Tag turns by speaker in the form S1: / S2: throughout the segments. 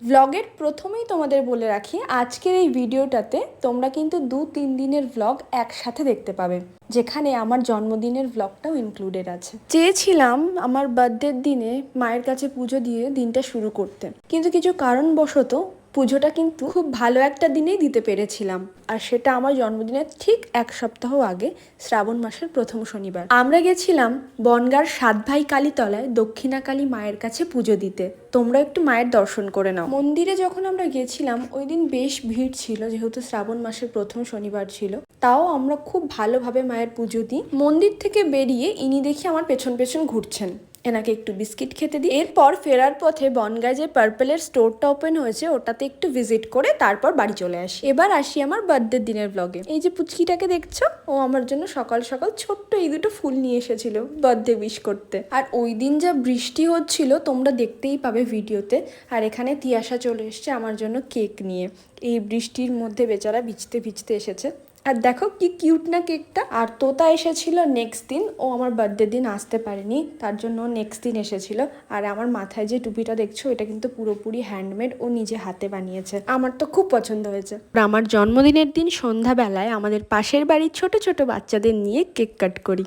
S1: ব্লগের প্রথমেই তোমাদের বলে রাখি, আজকের এই ভিডিওটাতে তোমরা কিন্তু 2-3 দিনের ব্লগ একসাথে দেখতে পাবে, যেখানে আমার জন্মদিনের ব্লগটাও ইনক্লুডেড আছে। চেয়েছিলাম আমার বার্থডের দিনে মায়ের কাছে পুজো দিয়ে দিনটা শুরু করতে, কিন্তু কিছু কারণবশত পুজোটা কিন্তু খুব ভালো একটা দিনেই দিতে পেরেছিলাম, আর সেটা আমার জন্মদিনের ঠিক 1 সপ্তাহ আগে, শ্রাবণ মাসের প্রথম শনিবার। আমরা গেছিলাম বনগাঁর 7 ভাই কালীতলায় দক্ষিণাকালী মায়ের কাছে পুজো দিতে। তোমরা একটু মায়ের দর্শন করে নাও। মন্দিরে যখন আমরা গেছিলাম ওই দিন বেশ ভিড় ছিল, যেহেতু শ্রাবণ মাসের প্রথম শনিবার ছিল। তাও আমরা খুব ভালোভাবে মায়ের পুজো দিই। মন্দির থেকে বেরিয়ে ইনি দেখি আমার পেছন পেছন ঘুরছেন, এনাকে একটু বিস্কিট খেতে দিই। এরপর ফেরার পথে বনগাঁয় যে পার্পেলের স্টোরটা ওপেন হয়েছে ওটাতে একটু ভিজিট করে তারপর বাড়ি চলে আসি। এবার আসি আমার বার্থডে দিনের ব্লগে। এই যে পুচকিটাকে দেখছো, ও আমার জন্য সকাল সকাল ছোট্ট এই দুটো ফুল নিয়ে এসেছিল বার্থডে উইশ করতে। আর ওই দিন যা বৃষ্টি হচ্ছিল তোমরা দেখতেই পাবে ভিডিওতে। আর এখানে তিয়াশা চলে এসছে আমার জন্য কেক নিয়ে। এই বৃষ্টির মধ্যে বেচারা ভিজতে ভিজতে এসেছে। আর দেখো কি কিউট না কেকটা। আর তোতা এসেছিল নেক্সট দিন, ও আমার বার্থডে দিন আসতে পারেনি, তার জন্য নেক্সট দিন এসেছিল। আর আমার মাথায় যে টুপিটা দেখছো এটা কিন্তু পুরোপুরি হ্যান্ডমেড, ও নিজে হাতে বানিয়েছে। আমার তো খুব পছন্দ হয়েছে। আমার জন্মদিনের দিন সন্ধ্যাবেলায় আমাদের পাশের বাড়ির ছোট ছোট বাচ্চাদের নিয়ে কেক কাট করি।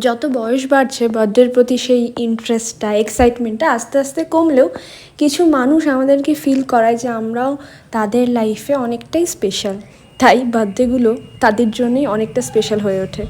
S1: যত বয়স বাড়ছে বার্থডের প্রতি সেই ইন্টারেস্টটা, এক্সাইটমেন্টটা আস্তে আস্তে কমলেও কিছু মানুষ আমাদেরকে ফিল করায় যে আমরাও তাদের লাইফে অনেকটাই স্পেশাল। তাই বার্থডেগুলো তাদের জন্যই অনেকটা স্পেশাল হয়ে ওঠে।